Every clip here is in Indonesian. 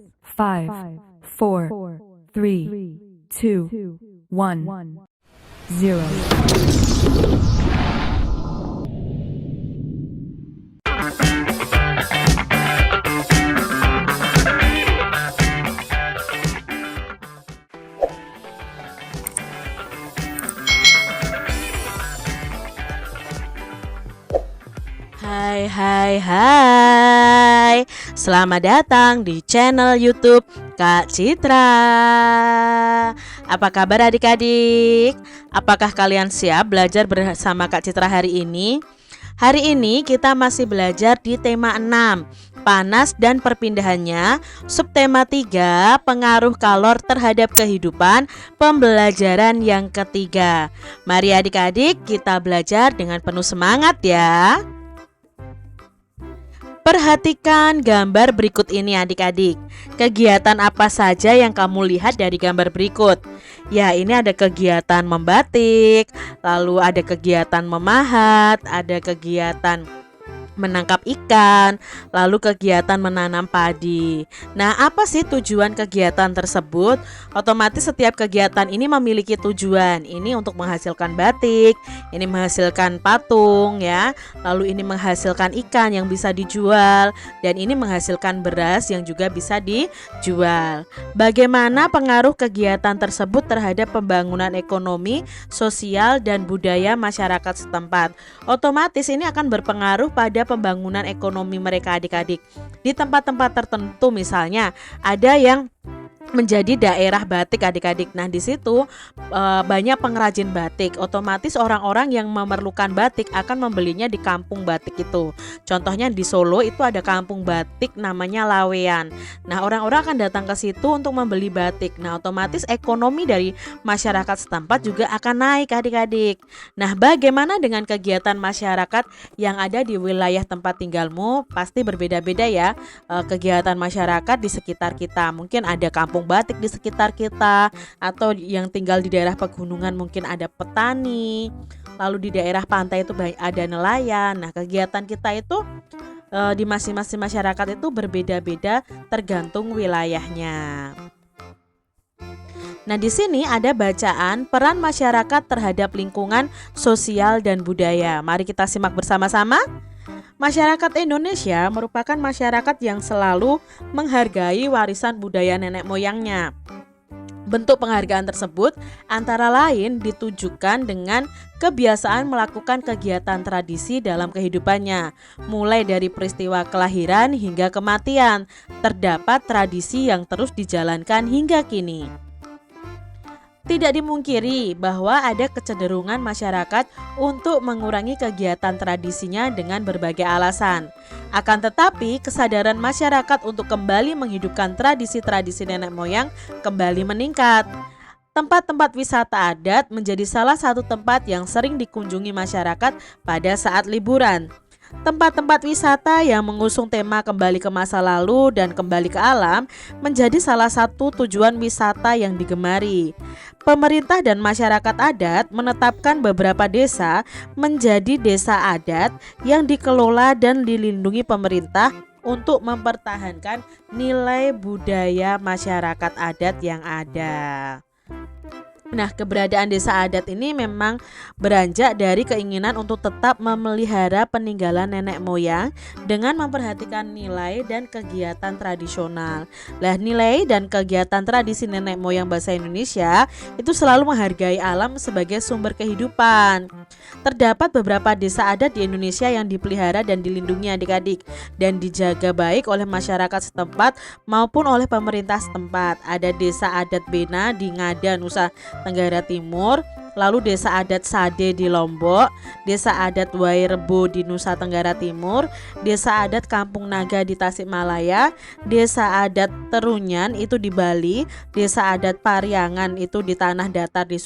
5, 4, 3, 2, 1, 0. Hai. Selamat datang di channel YouTube Kak Citra. Apa kabar adik-adik? Apakah kalian siap belajar bersama Kak Citra hari ini? Hari ini kita masih belajar di tema 6, panas dan perpindahannya. Subtema 3, pengaruh kalor terhadap kehidupan, pembelajaran yang ketiga. Mari adik-adik kita belajar dengan penuh semangat ya. Perhatikan gambar berikut ini adik-adik. Kegiatan apa saja yang kamu lihat dari gambar berikut? Ya, ini ada kegiatan membatik, lalu ada kegiatan memahat, ada kegiatan menangkap ikan, lalu kegiatan menanam padi. Nah, apa sih tujuan kegiatan tersebut? Otomatis setiap kegiatan ini memiliki tujuan. Ini untuk menghasilkan batik, ini menghasilkan patung ya. Lalu ini menghasilkan ikan yang bisa dijual, dan ini menghasilkan beras yang juga bisa dijual. Bagaimana pengaruh kegiatan tersebut terhadap pembangunan ekonomi, sosial, dan budaya masyarakat setempat? Otomatis ini akan berpengaruh pada pembangunan ekonomi mereka adik-adik. Di tempat-tempat tertentu misalnya ada yang menjadi daerah batik adik-adik. Nah, di situ banyak pengrajin batik. Otomatis orang-orang yang memerlukan batik akan membelinya di kampung batik itu. Contohnya di Solo itu ada kampung batik namanya Lawean. Nah, orang-orang akan datang ke situ untuk membeli batik. Nah, otomatis ekonomi dari masyarakat setempat juga akan naik adik-adik. Nah, bagaimana dengan kegiatan masyarakat yang ada di wilayah tempat tinggalmu? Pasti berbeda-beda ya. Kegiatan masyarakat di sekitar kita. Mungkin ada kampung batik di sekitar kita, atau yang tinggal di daerah pegunungan mungkin ada petani, lalu di daerah pantai itu ada nelayan. Nah, kegiatan kita itu di masing-masing masyarakat itu berbeda-beda tergantung wilayahnya. Nah, di sini ada bacaan peran masyarakat terhadap lingkungan sosial dan budaya. Mari kita simak bersama-sama. Masyarakat Indonesia merupakan masyarakat yang selalu menghargai warisan budaya nenek moyangnya. Bentuk penghargaan tersebut antara lain ditujukan dengan kebiasaan melakukan kegiatan tradisi dalam kehidupannya. Mulai dari peristiwa kelahiran hingga kematian, terdapat tradisi yang terus dijalankan hingga kini. Tidak dimungkiri bahwa ada kecenderungan masyarakat untuk mengurangi kegiatan tradisinya dengan berbagai alasan. Akan tetapi, kesadaran masyarakat untuk kembali menghidupkan tradisi-tradisi nenek moyang kembali meningkat. Tempat-tempat wisata adat menjadi salah satu tempat yang sering dikunjungi masyarakat pada saat liburan. Tempat-tempat wisata yang mengusung tema kembali ke masa lalu dan kembali ke alam menjadi salah satu tujuan wisata yang digemari. Pemerintah dan masyarakat adat menetapkan beberapa desa menjadi desa adat yang dikelola dan dilindungi pemerintah untuk mempertahankan nilai budaya masyarakat adat yang ada. Nah, keberadaan desa adat ini memang beranjak dari keinginan untuk tetap memelihara peninggalan nenek moyang dengan memperhatikan nilai dan kegiatan tradisional. Nah, nilai dan kegiatan tradisi nenek moyang bangsa Indonesia itu selalu menghargai alam sebagai sumber kehidupan. Terdapat beberapa desa adat di Indonesia yang dipelihara dan dilindungi adik-adik dan dijaga baik oleh masyarakat setempat maupun oleh pemerintah setempat. Ada desa adat Bena di Ngada, Nusa Tenggara Timur, lalu desa adat Sade di Lombok, desa adat Wairebo di Nusa Tenggara Timur, desa adat Kampung Naga di Tasikmalaya, desa adat Terunyan itu di Bali, desa adat Pariangan itu di Tanah Datar di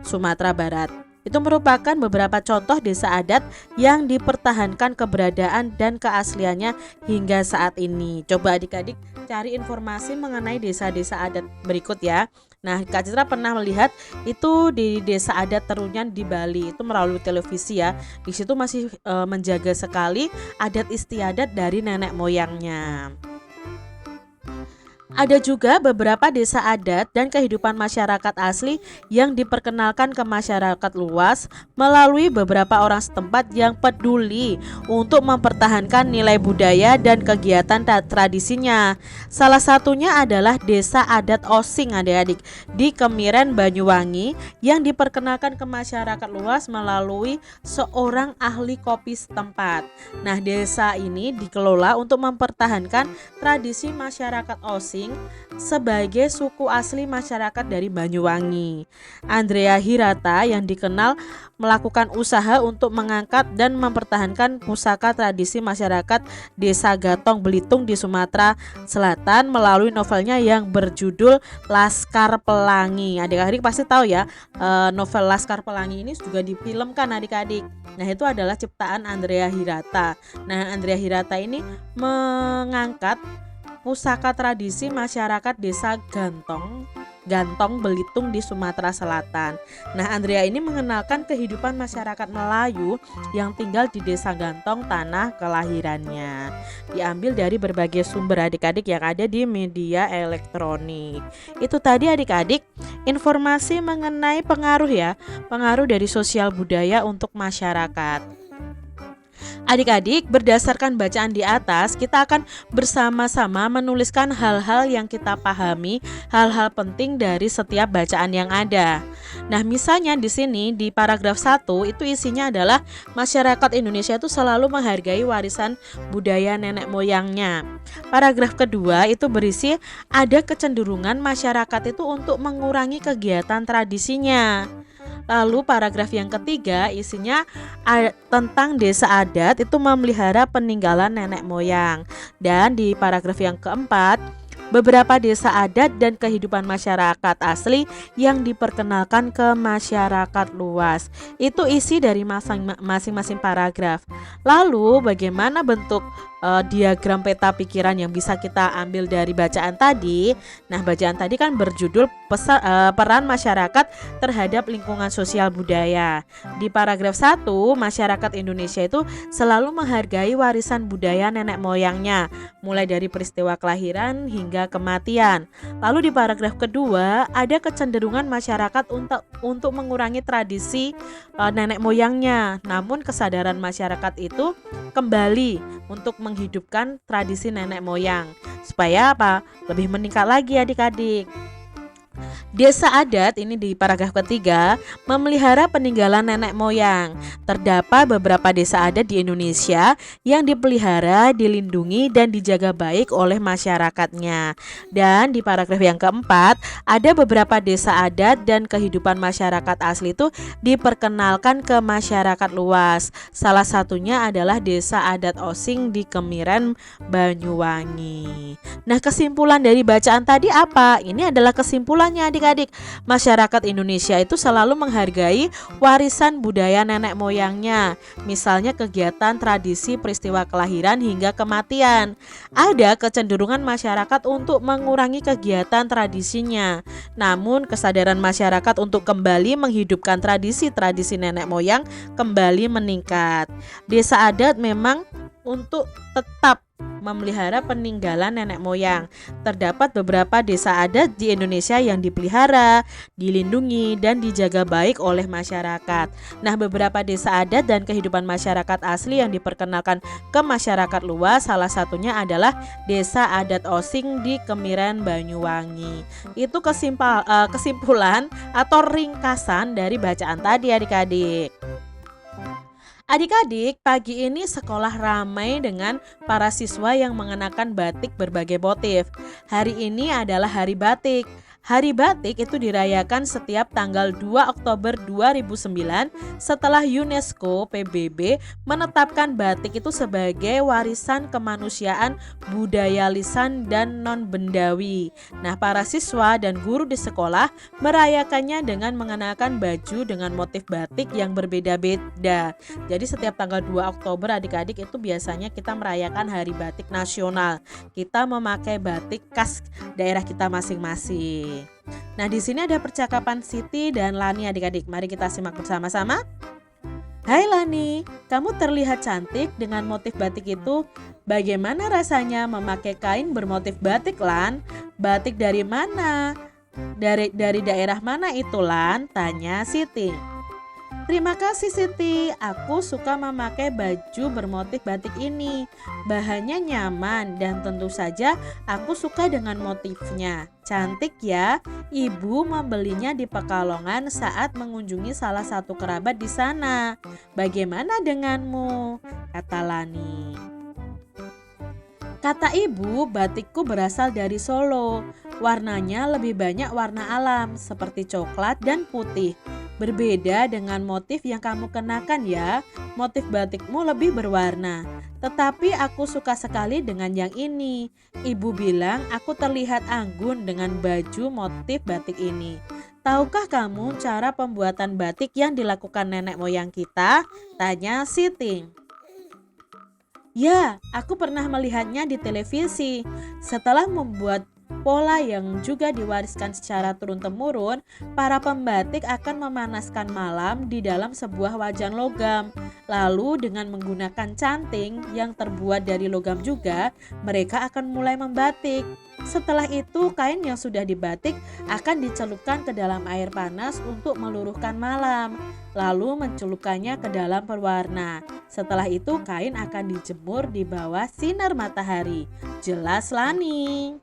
Sumatera Barat. Itu merupakan beberapa contoh desa adat yang dipertahankan keberadaan dan keasliannya hingga saat ini. Coba adik-adik cari informasi mengenai desa-desa adat berikut ya. Nah, Kak Citra pernah melihat itu di desa adat Terunyan di Bali, itu melalui televisi ya. Di situ masih menjaga sekali adat istiadat dari nenek moyangnya. Ada juga beberapa desa adat dan kehidupan masyarakat asli yang diperkenalkan ke masyarakat luas melalui beberapa orang setempat yang peduli untuk mempertahankan nilai budaya dan kegiatan tradisinya. Salah satunya adalah desa adat Osing adik-adik di Kemiren Banyuwangi yang diperkenalkan ke masyarakat luas melalui seorang ahli kopi setempat. Nah, desa ini dikelola untuk mempertahankan tradisi masyarakat Osing sebagai suku asli masyarakat dari Banyuwangi. Andrea Hirata yang dikenal melakukan usaha untuk mengangkat dan mempertahankan pusaka tradisi masyarakat Desa Gatong Belitung di Sumatera Selatan melalui novelnya yang berjudul Laskar Pelangi. Adik-adik pasti tahu ya, novel Laskar Pelangi ini juga difilmkan adik-adik. Nah, itu adalah ciptaan Andrea Hirata. Nah, Andrea Hirata ini mengangkat pusaka tradisi masyarakat Desa Gantong Belitung di Sumatera Selatan. Nah, Andrea ini mengenalkan kehidupan masyarakat Melayu yang tinggal di Desa Gantong, tanah kelahirannya. Diambil dari berbagai sumber adik-adik yang ada di media elektronik. Itu tadi adik-adik informasi mengenai pengaruh dari sosial budaya untuk masyarakat. Adik-adik, berdasarkan bacaan di atas, kita akan bersama-sama menuliskan hal-hal yang kita pahami, hal-hal penting dari setiap bacaan yang ada. Nah, misalnya di sini di paragraf 1 itu isinya adalah masyarakat Indonesia itu selalu menghargai warisan budaya nenek moyangnya. Paragraf kedua itu berisi ada kecenderungan masyarakat itu untuk mengurangi kegiatan tradisinya. Lalu paragraf yang ketiga isinya tentang desa adat itu memelihara peninggalan nenek moyang. Dan di paragraf yang keempat, beberapa desa adat dan kehidupan masyarakat asli yang diperkenalkan ke masyarakat luas. Itu isi dari masing-masing paragraf. Lalu bagaimana bentuk diagram peta pikiran yang bisa kita ambil dari bacaan tadi? Nah, bacaan tadi kan berjudul peran masyarakat terhadap lingkungan sosial budaya. Di paragraf 1, masyarakat Indonesia itu selalu menghargai warisan budaya nenek moyangnya, mulai dari peristiwa kelahiran hingga kematian. Lalu di paragraf kedua, ada kecenderungan masyarakat untuk mengurangi tradisi nenek moyangnya. Namun kesadaran masyarakat itu kembali untuk menghidupkan tradisi nenek moyang supaya lebih meningkat lagi adik-adik. Desa adat ini di paragraf ketiga memelihara peninggalan nenek moyang. Terdapat beberapa desa adat di Indonesia yang dipelihara, dilindungi dan dijaga baik oleh masyarakatnya. Dan di paragraf yang keempat ada beberapa desa adat dan kehidupan masyarakat asli itu diperkenalkan ke masyarakat luas. Salah satunya adalah desa adat Osing di Kemiren Banyuwangi. Nah, kesimpulan dari bacaan tadi apa? Ini adalah kesimpulannya adik-adik. Masyarakat Indonesia itu selalu menghargai warisan budaya nenek moyangnya. Misalnya kegiatan tradisi peristiwa kelahiran hingga kematian. Ada kecenderungan masyarakat untuk mengurangi kegiatan tradisinya. Namun kesadaran masyarakat untuk kembali menghidupkan tradisi-tradisi nenek moyang kembali meningkat. Desa adat memang untuk tetap memelihara peninggalan nenek moyang. Terdapat beberapa desa adat di Indonesia yang dipelihara, dilindungi, dan dijaga baik oleh masyarakat. Nah, beberapa desa adat dan kehidupan masyarakat asli yang diperkenalkan ke masyarakat luas, salah satunya adalah desa adat Osing di Kemiren Banyuwangi. Itu kesimpulan atau ringkasan dari bacaan tadi adik-adik. Adik-adik, pagi ini sekolah ramai dengan para siswa yang mengenakan batik berbagai motif. Hari ini adalah Hari Batik. Hari Batik itu dirayakan setiap tanggal 2 Oktober 2009 setelah UNESCO PBB menetapkan batik itu sebagai warisan kemanusiaan budaya lisan dan non-bendawi. Nah, para siswa dan guru di sekolah merayakannya dengan mengenakan baju dengan motif batik yang berbeda-beda. Jadi setiap tanggal 2 Oktober adik-adik itu biasanya kita merayakan Hari Batik Nasional. Kita memakai batik khas daerah kita masing-masing. Nah, di sini ada percakapan Siti dan Lani adik-adik. Mari kita simak bersama-sama. Hai Lani, kamu terlihat cantik dengan motif batik itu. Bagaimana rasanya memakai kain bermotif batik, Lan? Batik dari mana? Dari daerah mana itu, Lan? Tanya Siti. Terima kasih Siti, aku suka memakai baju bermotif batik ini. Bahannya nyaman dan tentu saja aku suka dengan motifnya. Cantik ya, ibu membelinya di Pekalongan saat mengunjungi salah satu kerabat di sana. Bagaimana denganmu? Kata Lani. Kata ibu, batikku berasal dari Solo. Warnanya lebih banyak warna alam seperti coklat dan putih. Berbeda dengan motif yang kamu kenakan ya, motif batikmu lebih berwarna. Tetapi aku suka sekali dengan yang ini. Ibu bilang aku terlihat anggun dengan baju motif batik ini. Tahukah kamu cara pembuatan batik yang dilakukan nenek moyang kita? Tanya Siti. Ya, aku pernah melihatnya di televisi. Setelah membuat pola yang juga diwariskan secara turun-temurun, para pembatik akan memanaskan malam di dalam sebuah wajan logam. Lalu dengan menggunakan canting yang terbuat dari logam juga, mereka akan mulai membatik. Setelah itu, kain yang sudah dibatik akan dicelupkan ke dalam air panas untuk meluruhkan malam, lalu mencelupkannya ke dalam pewarna. Setelah itu, kain akan dijemur di bawah sinar matahari. Jelas, Lani?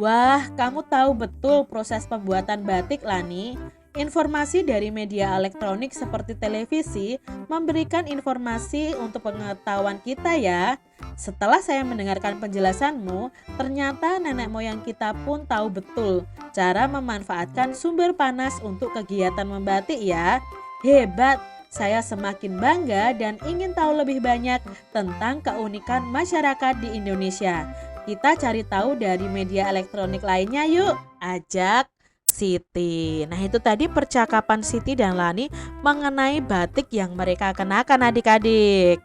Wah, kamu tahu betul proses pembuatan batik, Lani. Informasi dari media elektronik seperti televisi memberikan informasi untuk pengetahuan kita ya. Setelah saya mendengarkan penjelasanmu, ternyata nenek moyang kita pun tahu betul cara memanfaatkan sumber panas untuk kegiatan membatik ya. Hebat, saya semakin bangga dan ingin tahu lebih banyak tentang keunikan masyarakat di Indonesia. Kita cari tahu dari media elektronik lainnya yuk, ajak Siti. Nah itu tadi percakapan Siti dan Lani mengenai batik yang mereka kenakan adik-adik.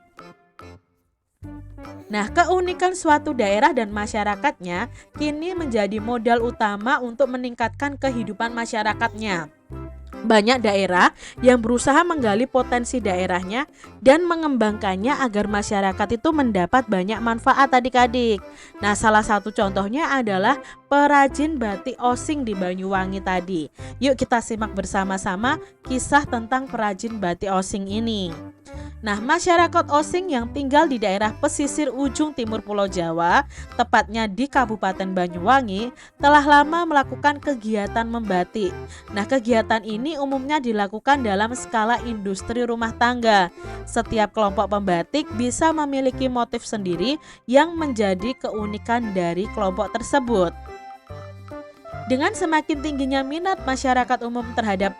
Nah, keunikan suatu daerah dan masyarakatnya kini menjadi modal utama untuk meningkatkan kehidupan masyarakatnya. Banyak daerah yang berusaha menggali potensi daerahnya dan mengembangkannya agar masyarakat itu mendapat banyak manfaat adik-adik. Nah, salah satu contohnya adalah perajin batik Osing di Banyuwangi tadi. Yuk kita simak bersama-sama kisah tentang perajin batik Osing ini. Nah, masyarakat Osing yang tinggal di daerah pesisir ujung timur Pulau Jawa, tepatnya di Kabupaten Banyuwangi, telah lama melakukan kegiatan membatik. Nah, kegiatan ini umumnya dilakukan dalam skala industri rumah tangga. Setiap kelompok pembatik bisa memiliki motif sendiri yang menjadi keunikan dari kelompok tersebut. Dengan semakin tingginya minat masyarakat umum terhadap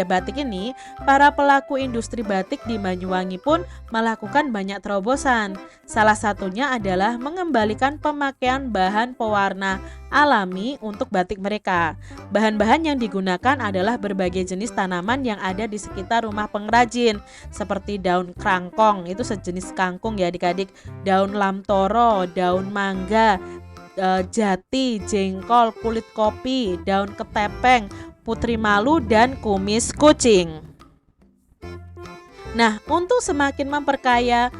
batik ini, para pelaku industri batik di Banyuwangi pun melakukan banyak terobosan. Salah satunya adalah mengembalikan pemakaian bahan pewarna alami untuk batik mereka. Bahan-bahan yang digunakan adalah berbagai jenis tanaman yang ada di sekitar rumah pengrajin, seperti daun krangkong, itu sejenis kangkung ya adik-adik, daun lamtoro, daun mangga, jati, jengkol, kulit kopi, daun ketepeng, putri malu, dan kumis kucing. Nah, untuk semakin memperkaya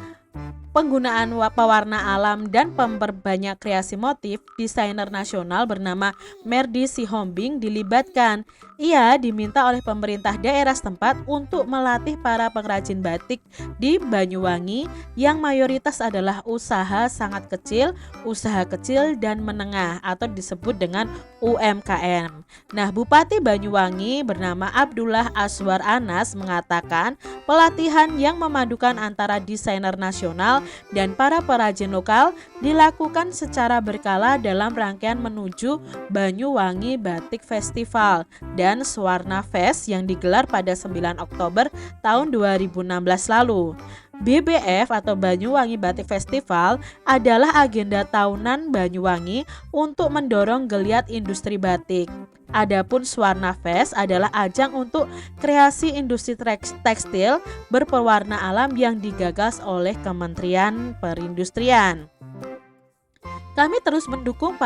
penggunaan pewarna alam dan memperbanyak kreasi motif, desainer nasional bernama Merdi Sihombing dilibatkan. Ia diminta oleh pemerintah daerah setempat untuk melatih para pengrajin batik di Banyuwangi yang mayoritas adalah usaha sangat kecil, usaha kecil dan menengah atau disebut dengan UMKM. Nah, Bupati Banyuwangi bernama Abdullah Aswar Anas mengatakan pelatihan yang memadukan antara desainer nasional dan para perajin lokal dilakukan secara berkala dalam rangkaian menuju Banyuwangi Batik Festival dan Swarna Fest yang digelar pada 9 Oktober tahun 2016 lalu. BBF atau Banyuwangi Batik Festival adalah agenda tahunan Banyuwangi untuk mendorong geliat industri batik. Adapun Swarna Fest adalah ajang untuk kreasi industri tekstil berpewarna alam yang digagas oleh Kementerian Perindustrian. Kami terus mendukung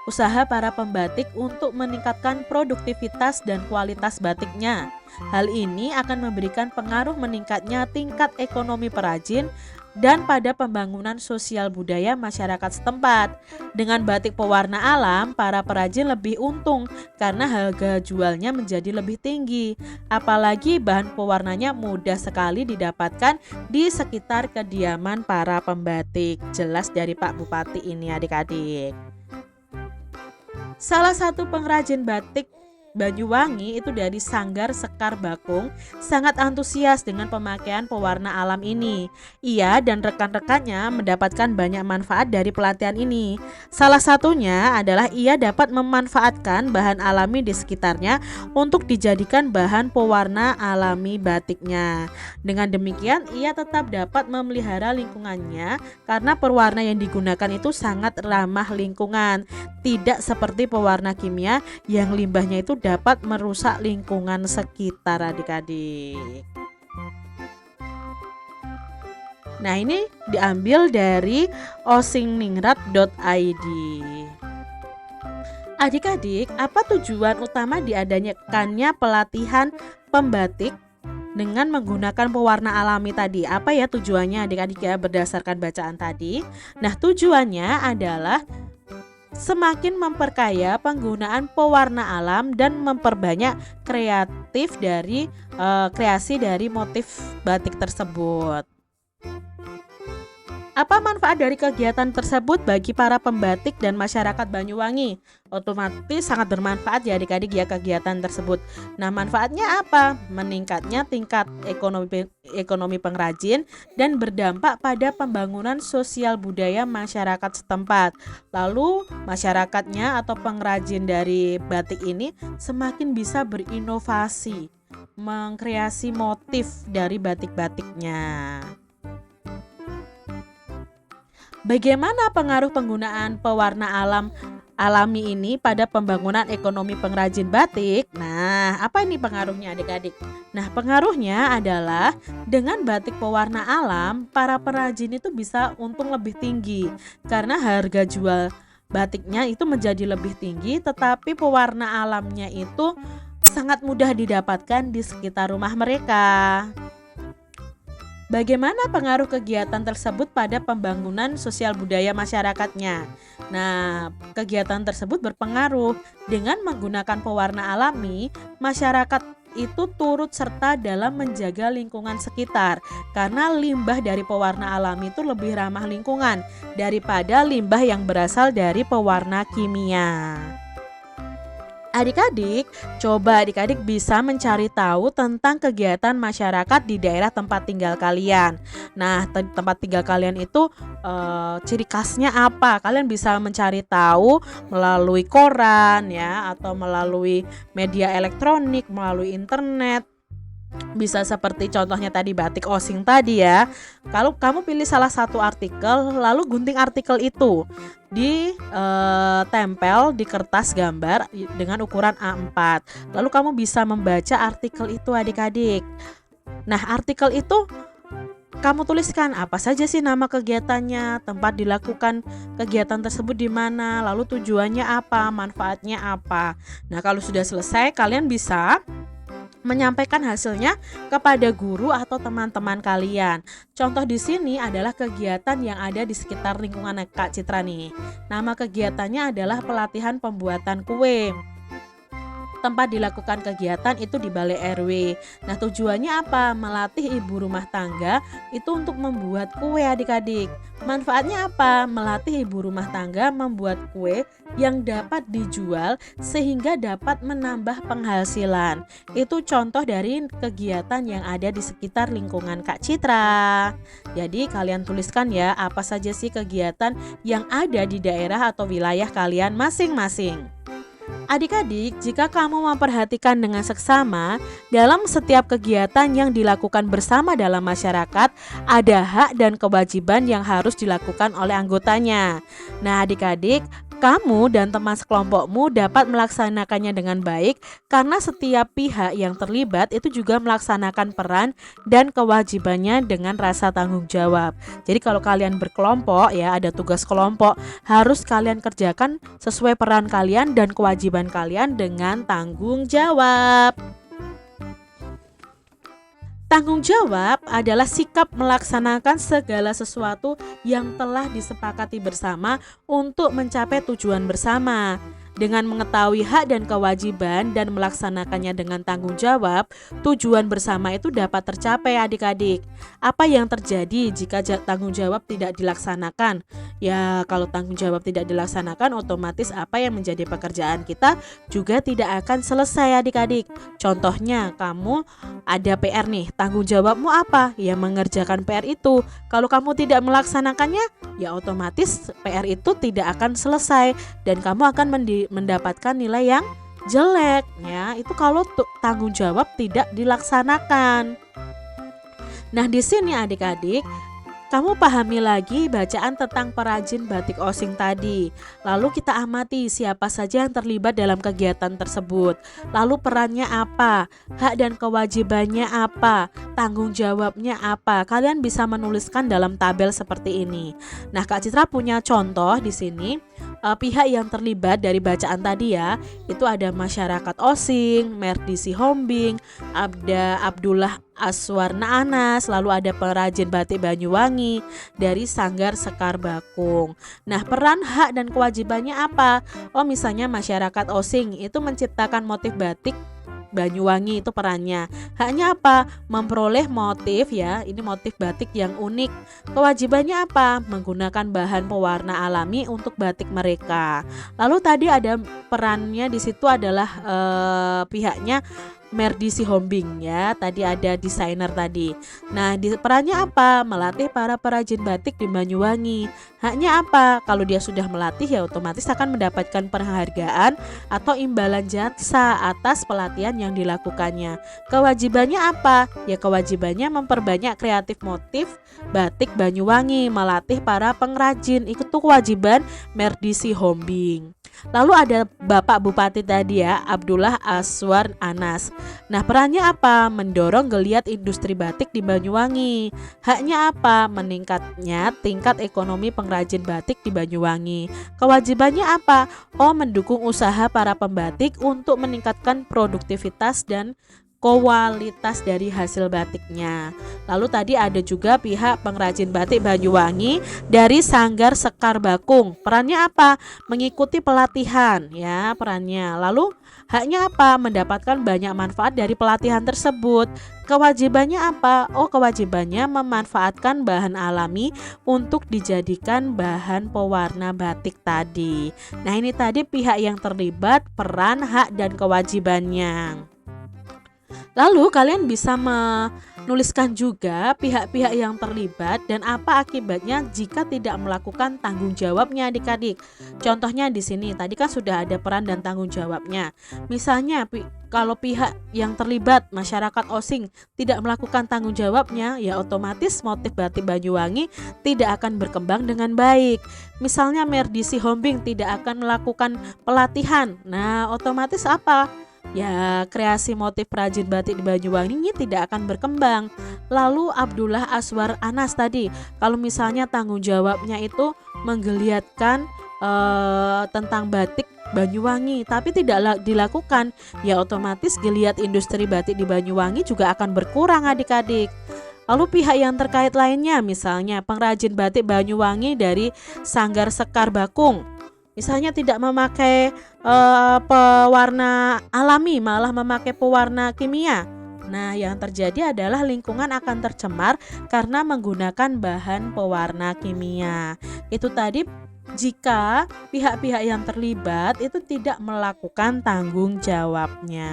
usaha para pembatik untuk meningkatkan produktivitas dan kualitas batiknya. Hal ini akan memberikan pengaruh meningkatnya tingkat ekonomi perajin dan pada pembangunan sosial budaya masyarakat setempat. Dengan batik pewarna alam, para perajin lebih untung karena harga jualnya menjadi lebih tinggi. Apalagi bahan pewarnanya mudah sekali didapatkan di sekitar kediaman para pembatik. Jelas dari Pak Bupati ini adik-adik. Salah satu pengrajin batik Banyuwangi itu dari Sanggar Sekar Bakung sangat antusias dengan pemakaian pewarna alam ini. Ia dan rekan-rekannya mendapatkan banyak manfaat dari pelatihan ini. Salah satunya adalah ia dapat memanfaatkan bahan alami di sekitarnya untuk dijadikan bahan pewarna alami batiknya. Dengan demikian ia tetap dapat memelihara lingkungannya karena pewarna yang digunakan itu sangat ramah lingkungan. Tidak seperti pewarna kimia yang limbahnya itu dapat merusak lingkungan sekitar adik-adik. Nah, ini diambil dari osingningrat.id. Adik-adik, apa tujuan utama diadakannya pelatihan pembatik dengan menggunakan pewarna alami tadi? Apa ya tujuannya adik-adik ya berdasarkan bacaan tadi? Nah, tujuannya adalah semakin memperkaya penggunaan pewarna alam dan memperbanyak kreasi dari motif batik tersebut. Apa manfaat dari kegiatan tersebut bagi para pembatik dan masyarakat Banyuwangi? Otomatis sangat bermanfaat ya adik-adik ya kegiatan tersebut. Nah, manfaatnya apa? Meningkatnya tingkat ekonomi pengrajin dan berdampak pada pembangunan sosial budaya masyarakat setempat. Lalu masyarakatnya atau pengrajin dari batik ini semakin bisa berinovasi, mengkreasi motif dari batik-batiknya. Bagaimana pengaruh penggunaan pewarna alami ini pada pembangunan ekonomi pengrajin batik? Nah, apa ini pengaruhnya adik-adik? Nah, pengaruhnya adalah dengan batik pewarna alam, para perajin itu bisa untung lebih tinggi karena harga jual batiknya itu menjadi lebih tinggi, tetapi pewarna alamnya itu sangat mudah didapatkan di sekitar rumah mereka. Bagaimana pengaruh kegiatan tersebut pada pembangunan sosial budaya masyarakatnya? Nah, kegiatan tersebut berpengaruh. Dengan menggunakan pewarna alami, masyarakat itu turut serta dalam menjaga lingkungan sekitar karena limbah dari pewarna alami itu lebih ramah lingkungan daripada limbah yang berasal dari pewarna kimia. Adik-adik, coba adik-adik bisa mencari tahu tentang kegiatan masyarakat di daerah tempat tinggal kalian. Nah, tempat tinggal kalian itu ciri khasnya apa? Kalian bisa mencari tahu melalui koran ya, atau melalui media elektronik, melalui internet. Bisa seperti contohnya tadi batik osing tadi ya. Kalau kamu pilih salah satu artikel, lalu gunting artikel itu ditempel di kertas gambar dengan ukuran A4. Lalu kamu bisa membaca artikel itu adik-adik. Nah, artikel itu kamu tuliskan apa saja sih nama kegiatannya, tempat dilakukan kegiatan tersebut di mana, lalu tujuannya apa, manfaatnya apa. Nah, kalau sudah selesai, kalian bisa menyampaikan hasilnya kepada guru atau teman-teman kalian. Contoh di sini adalah kegiatan yang ada di sekitar lingkungan Kak Citra nih. Nama kegiatannya adalah pelatihan pembuatan kue. Tempat dilakukan kegiatan itu di Balai RW. Nah, tujuannya apa? Melatih ibu rumah tangga itu untuk membuat kue adik-adik. Manfaatnya apa? Melatih ibu rumah tangga membuat kue yang dapat dijual sehingga dapat menambah penghasilan. Itu contoh dari kegiatan yang ada di sekitar lingkungan Kak Citra. Jadi kalian tuliskan ya apa saja sih kegiatan yang ada di daerah atau wilayah kalian masing-masing. Adik-adik, jika kamu memperhatikan dengan seksama, dalam setiap kegiatan yang dilakukan bersama dalam masyarakat, ada hak dan kewajiban yang harus dilakukan oleh anggotanya. Nah, adik-adik, kamu dan teman sekelompokmu dapat melaksanakannya dengan baik karena setiap pihak yang terlibat itu juga melaksanakan peran dan kewajibannya dengan rasa tanggung jawab. Jadi kalau kalian berkelompok ya, ada tugas kelompok, harus kalian kerjakan sesuai peran kalian dan kewajiban kalian dengan tanggung jawab. Tanggung jawab adalah sikap melaksanakan segala sesuatu yang telah disepakati bersama untuk mencapai tujuan bersama. Dengan mengetahui hak dan kewajiban dan melaksanakannya dengan tanggung jawab, tujuan bersama itu dapat tercapai adik-adik. Apa yang terjadi jika tanggung jawab tidak dilaksanakan? Ya, kalau tanggung jawab tidak dilaksanakan, otomatis apa yang menjadi pekerjaan kita juga tidak akan selesai adik-adik. Contohnya, kamu ada PR nih, tanggung jawabmu apa? Ya, mengerjakan PR itu. Kalau kamu tidak melaksanakannya, ya otomatis PR itu tidak akan selesai dan kamu akan mendapatkan nilai yang jelek ya. Itu kalau tanggung jawab tidak dilaksanakan. Nah, di sini adik-adik, kamu pahami lagi bacaan tentang perajin batik osing tadi. Lalu kita amati siapa saja yang terlibat dalam kegiatan tersebut. Lalu perannya apa? Hak dan kewajibannya apa? Tanggung jawabnya apa? Kalian bisa menuliskan dalam tabel seperti ini. Nah, Kak Citra punya contoh di sini. Pihak yang terlibat dari bacaan tadi ya, itu ada masyarakat Osing, Merdi Sihombing, Abdullah Aswarna Anas, lalu ada perajin batik Banyuwangi dari Sanggar Sekar Bakung. Nah, peran, hak dan kewajibannya apa? Oh, misalnya masyarakat Osing itu menciptakan motif batik Banyuwangi, itu perannya. Haknya apa? Memperoleh motif ya, ini motif batik yang unik. Kewajibannya apa? Menggunakan bahan pewarna alami untuk batik mereka. Lalu tadi ada perannya di situ adalah pihaknya Merdi Sihombing ya, tadi ada desainer tadi. Nah, perannya apa? Melatih para perajin batik di Banyuwangi. Haknya apa? Kalau dia sudah melatih ya otomatis akan mendapatkan penghargaan atau imbalan jasa atas pelatihan yang dilakukannya. Kewajibannya apa? Ya kewajibannya memperbanyak kreatif motif batik Banyuwangi, melatih para pengrajin. Itu kewajiban Merdi Sihombing. Lalu ada Bapak Bupati tadi ya, Abdullah Aswar Anas. Nah, perannya apa? Mendorong geliat industri batik di Banyuwangi. Haknya apa? Meningkatnya tingkat ekonomi pengrajin batik di Banyuwangi. Kewajibannya apa? Oh, mendukung usaha para pembatik untuk meningkatkan produktivitas dan kualitas dari hasil batiknya. Lalu tadi ada juga pihak pengrajin batik Banyuwangi dari Sanggar Sekar Bakung. Perannya apa? Mengikuti pelatihan ya perannya. Lalu haknya apa? Mendapatkan banyak manfaat dari pelatihan tersebut. Kewajibannya apa? Oh, kewajibannya memanfaatkan bahan alami untuk dijadikan bahan pewarna batik tadi. Nah, ini tadi pihak yang terlibat, peran, hak dan kewajibannya. Lalu kalian bisa menuliskan juga pihak-pihak yang terlibat dan apa akibatnya jika tidak melakukan tanggung jawabnya adik-adik. Contohnya di sini tadi kan sudah ada peran dan tanggung jawabnya. Misalnya kalau pihak yang terlibat masyarakat Osing tidak melakukan tanggung jawabnya, ya otomatis motif batik Banyuwangi tidak akan berkembang dengan baik. Misalnya Merdi Sihombing tidak akan melakukan pelatihan. Nah, otomatis apa? Ya, kreasi motif perajin batik di Banyuwangi ini tidak akan berkembang. Lalu Abdullah Aswar Anas tadi, kalau misalnya tanggung jawabnya itu menggeliatkan tentang batik Banyuwangi tapi tidak dilakukan, ya otomatis geliat industri batik di Banyuwangi juga akan berkurang adik-adik. Lalu pihak yang terkait lainnya, misalnya pengrajin batik Banyuwangi dari Sanggar Sekar Bakung, misalnya tidak memakai pewarna alami, malah memakai pewarna kimia. Nah, yang terjadi adalah lingkungan akan tercemar karena menggunakan bahan pewarna kimia. Itu tadi jika pihak-pihak yang terlibat itu tidak melakukan tanggung jawabnya.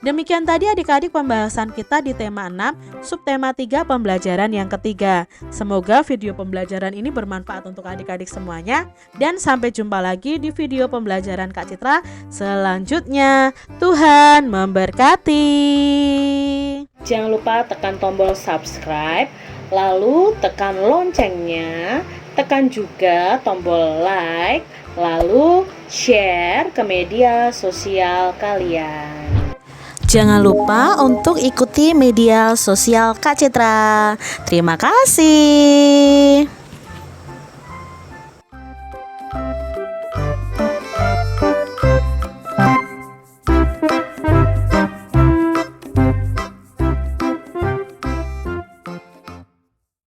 Demikian tadi adik-adik pembahasan kita di tema 6, subtema 3 pembelajaran yang ketiga. Semoga video pembelajaran ini bermanfaat untuk adik-adik semuanya. Dan sampai jumpa lagi di video pembelajaran Kak Citra selanjutnya. Tuhan memberkati. Jangan lupa tekan tombol subscribe, lalu tekan loncengnya, tekan juga tombol like, lalu share ke media sosial kalian. Jangan lupa untuk ikuti media sosial Kak Citra. Terima kasih.